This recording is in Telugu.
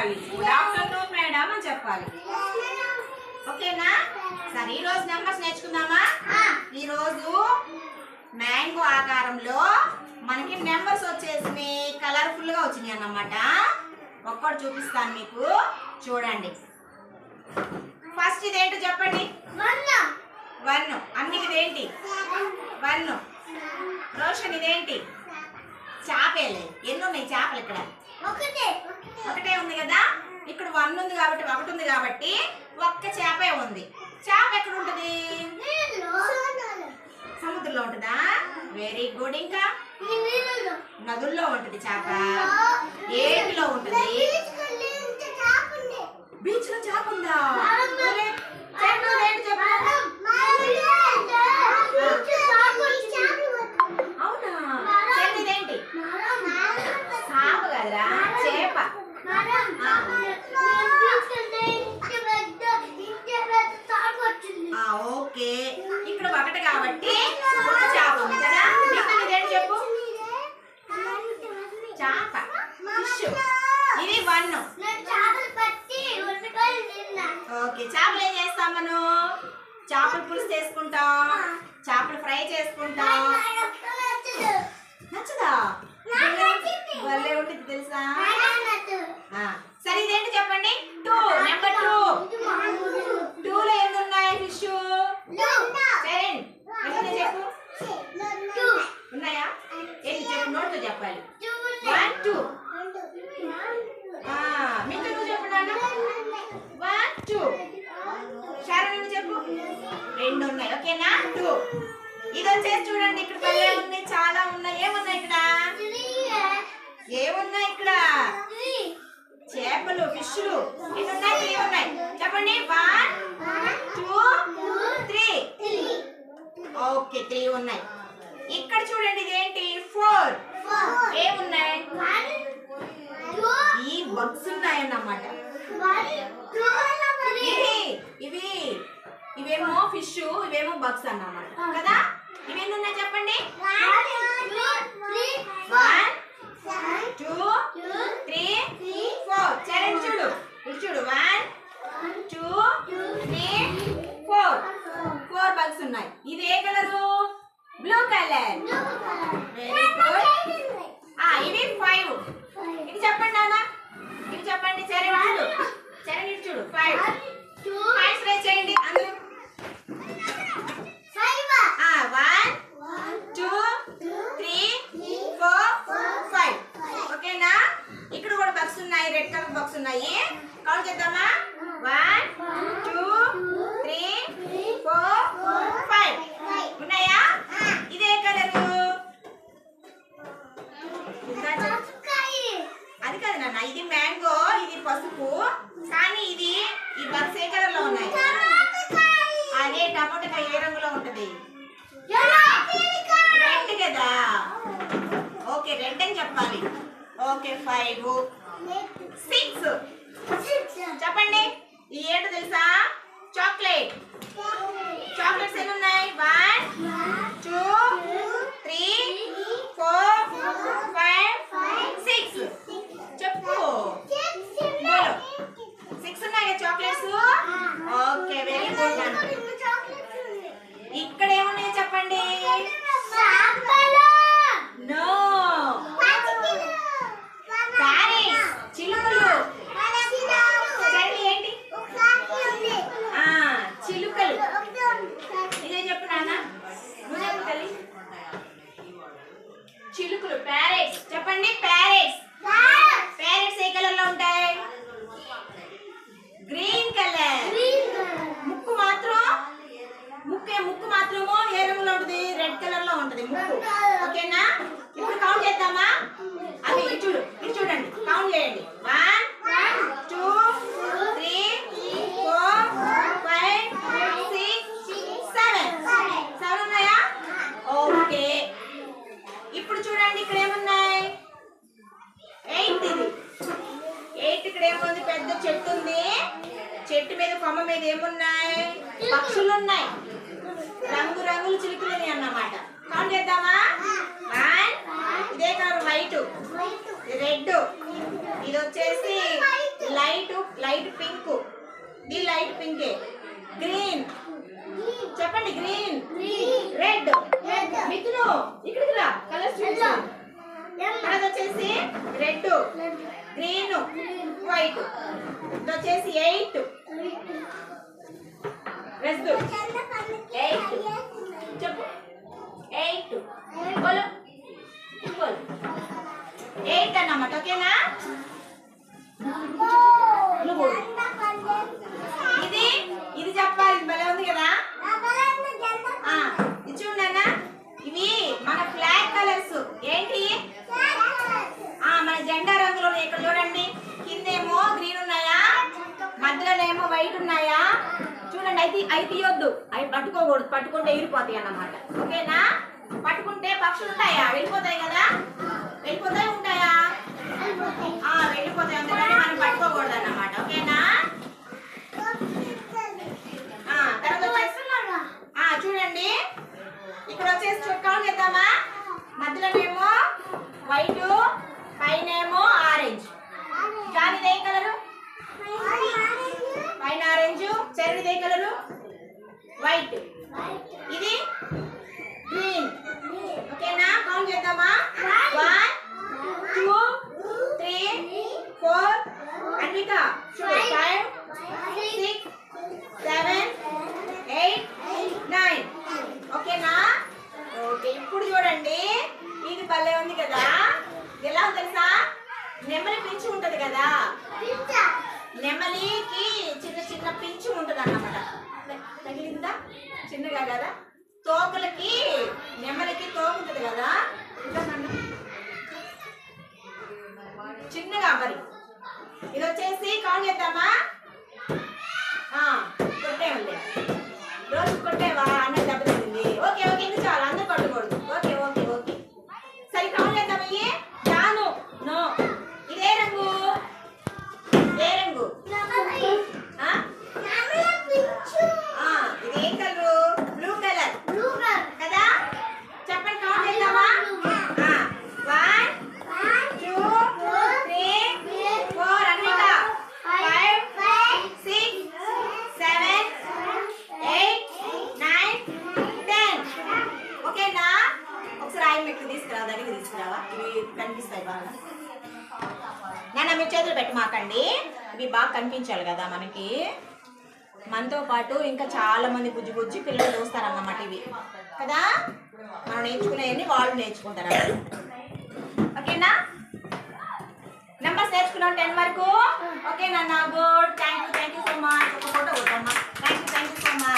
చెప్పాలి. గుడ్ ఆఫ్టర్నూన్ మేడం అని చెప్పాలి. ఓకేనా? సరే ఈరోజు నెంబర్స్ నేర్చుకుందామా? ఈరోజు మ్యాంగో ఆకారంలో మనకి నెంబర్స్ వచ్చేసి కలర్ఫుల్ గా వచ్చినాయి అన్నమాట. ఒక్కటి చూపిస్తాను మీకు, చూడండి. ఫస్ట్ ఇదేంటో చెప్పండి. 1. అన్నికి ఇదేంటి? 1. రోషన్ ఇదేంటి? చేపలే. ఎన్ని ఉన్నాయి చేపలు ఇక్కడ? ఒకటే ఉంది కదా. ఇక్కడ 1 ఉంది కాబట్టి, 1 ఉంది కాబట్టి ఒక్క చేపే ఉంది. చేప ఎక్కడ ఉంటుంది? సముద్రంలో ఉంటుందా? Very good. ఇంకా నదుల్లో ఉంటుంది చేప. ఏటిలో ఉంటుంది? బీచ్ లో చేప ఉందా? అవునా? చెన్నదేంటి? చేప కదరా, చేప. ఓకే, ఇక్కడ 1 కాబట్టి చేప ఉంది కదా. ఇదేంటి చెప్పు? చేప, ఫిష్. ఇది 1. ఓకే, చేపలు ఏం చేస్తాం మనం? చేపల పులుసు చేసుకుంటాం, చేపలు ఫ్రై చేసుకుంటాం. నచ్చదా? భలే ఉంటుంది తెలుసా? సరే ఇదేంటి చెప్పండి? 2. నెంబర్ 2. 2లో ఎన్ని ఉన్నాయి ఫిష్? ఎన్ని చెప్పు? ఉన్నాయా? ఎన్ని చెప్పు? నోట్తో చెప్పాలి. 1 2. మీకు నువ్వు చెప్పు నాన్న. 1 2. శారణ చెప్పు. 2 ఉన్నాయి. ఓకేనా? 2. ఇది వచ్చేసి చూడండి, ఇక్కడ భలే ఉన్నాయి, చాలా ఉన్నాయి. ఏమున్నాయి ఇక్కడ? ఏమున్నాయి ఇక్కడ? చేపలు, ఫిష్లు. ఎన్ని ఉన్నాయి? 3 ఉన్నాయి. చెప్పండి. 1 2 3. ఓకే, 3 ఉన్నాయి. ఇక్కడ చూడండి, ఇదేంటి? 4. ఏమున్నాయి? ఈ బగ్స్ ఉన్నాయన్నమాట. ఇవేమో ఫిష్, ఇవేమో బగ్స్ అన్నమాట కదా. ఇవి ఎన్ని ఉన్నాయి చెప్పండి? 1 2 3 4. చరణ్ చూడు, ఇటు చూడు. 1 2 3 4. 4 బగ్స్ ఉన్నాయి. ఇది ఏ colour? Blue colour. Very good. ఇవి 5. ఇది చెప్పండి నాన్న, ఇది చెప్పండి. చరణ్ చూడు, చరణ్ ఇటు చూడు. 5. హ్యాండ్స్ రేజ్ చేయండి అందరూ. 1 2 3 4 5. ఓకేనా? ఇక్కడ కూడా బాక్స్ ఉన్నాయి, రెడ్ కలర్ బాక్స్ ఉన్నాయి. కౌంట్ చేద్దామా? 1 2 3 4 5 ఉన్నాయా? ఇదే కలరు. అది కాదు నాన్న, ఇది మ్యాంగో, ఇది పసుపు. కానీ ఇది ఈ బాక్స్ ఏ కలర్ లో ఉన్నాయి? అదే టమాటా ఏ రంగులో ఉంటది? రెడ్ కదా. ఓకే, రెడ్ అని చెప్పాలి. ఓకే, 5 6. చెప్పండి. ఇది ఏంటో తెలుసా? చాక్లెట్. చాక్లెట్స్ ఎన్ని ఉన్నాయి? 1 2 3 4 5 6. చెప్పు. 6 ఉన్నాయి చాక్లెట్స్. Okay, very good. ఇక్కడ ఏమున్నాయి చెప్పండి? నో, ప్యారెట్స్, చిలుకలు. ఏంటి? చిలుకలు. ఇదే చెప్పు నాన్న, నువ్వు చెప్పు తల్లి. చిలుకలు, ప్యారెట్స్. చెప్పండి. ప్యారెట్స్. ప్యారెట్స్ ఏ కలర్ లో ఉంటాయి? Green colour. ముక్కు మాత్రము ఏ రంగులో ఉంటుంది? రెడ్ కలర్ లో ఉంటుంది ముక్కు. ఓకేనా? ఇప్పుడు కౌంట్ చేద్దామా? అది ఇటు చూడు, ఇటు చూడండి. కౌంట్ చేయండి. 1 2 3 4 5 6 7. 7 ఉన్నాయా? ఓకే, ఇప్పుడు చూడండి, ఇక్కడ ఏమున్నాయి? 8. ఇది 8. ఇక్కడ ఏముంది? పెద్ద చెట్టు ఉంది. చెట్టు మీద, కొమ్మ మీద ఏమున్నాయి? పక్షులు ఉన్నాయి. రంగు రంగులు చిలుకలు అన్నమాట. కౌంట్ చేద్దామా? 1. ఇదే కలర్ వైట్, రెడ్. ఇది వచ్చేసి లైట్ పింక్, ఇది లైట్ పింకే. గ్రీన్ చెప్పండి, గ్రీన్. రెడ్, మిథును ఇక్కడికి రా, కలర్స్ చూపిస్తా. తర్వాత వచ్చేసి రెడ్, గ్రీన్, వైట్. ఇది వచ్చేసి 8. రెడ్ 8 చెప్పు, 8 బోలో బోలో 8 అన్నమాట. ఓకేనా? ఇది చెప్పాలి, భలే ఉంది కదా. ఇది చూడన్నా, ఇవి మన ఫ్లాగ్ కలర్స్. ఏంటి? మన జెండా రంగులు ఉన్నాయి. ఇక్కడ చూడండి, కిందేమో గ్రీన్ ఉన్నాయా, మధ్యలోనేమో వైట్ ఉన్నాయా. చూడండి, అయితే తీయొద్దు, అవి పట్టుకోకూడదు, పట్టుకుంటే ఎగిరిపోతాయి అన్నమాట. ఓకేనా? పట్టుకుంటే పక్షులు ఉంటాయా, వెళ్ళిపోతాయి కదా. వెళ్ళిపోతాయి ఉంటాయా, వెళ్ళిపోతాయి. అందుకని మనం పట్టుకోకూడదు అన్నమాట. ఓకేనా? చూడండి, ఇక్కడ వచ్చేసి చుట్టాలు చేద్దామా. మధ్యలోనేమో వైట్, పైనేమో ఆరెంజ్. జానిది ఏ కలరు? పైన ఆరెంజ్. చెర్రీది ఏ కలరు? వైట్. ఇది గ్రీన్. ఓకేనా? కౌంట్ చేద్దామా. 1 2 3 4 అన్విక 5 6 7 8 9. ఓకేనా? ఓకే, ఇప్పుడు చూడండి, ఇది భలే ఉంది కదా. ఎలా ఉంది తెలుసా? నెమలి పింఛు ఉంటది కదా, నెమలికి చిన్న చిన్న పింఛు ఉంటది అన్నమాట. తగిలిందా? చిన్నగా కదా. తోకలకి, నెమలికి తోక ఉంటది కదా, చిన్నగా. మరి ఇది వచ్చేసి కౌంట్ చేద్దామా. కొట్టేయండి, రోజు కొట్టేవా అన్న దెబ్బతింది. ఓకే ఓకే, ఇంకా చాలా, అందరూ కొట్టకూడదు. ఓకే ఓకే ఓకే, సరే కౌంట్ చేద్దాం. అయ్యి జాను నో. ఇదే రంగు, ఏ రంగు? ఇది ఏ కలరు? బ్లూ కలర్ కదా. చెప్పండి, కౌంట్ చేద్దామా. 1 2 3 4 అన్విక 5 6 7 8 9 10. ఓకేనా? ఒకసారి ఆయన మీకు తీసుకురావా, దగ్గర తీసుకురావా. ఇవి కనిపిస్తాయి బాగా. నాన్న మీ చేతులు పెట్టి మాకండి, ఇవి బాగా కనిపించాలి కదా మనకి. మనతో పాటు ఇంకా చాలా మంది బుజ్జి బుజ్జి పిల్లలు చూస్తారన్నమాట ఇవి కదా. మనం నేర్చుకునేవన్నీ వాళ్ళు నేర్చుకుంటారు. ఓకేనా? నెంబర్స్ నేర్చుకున్నాం 10 వరకు. ఓకేనా? గుడ్.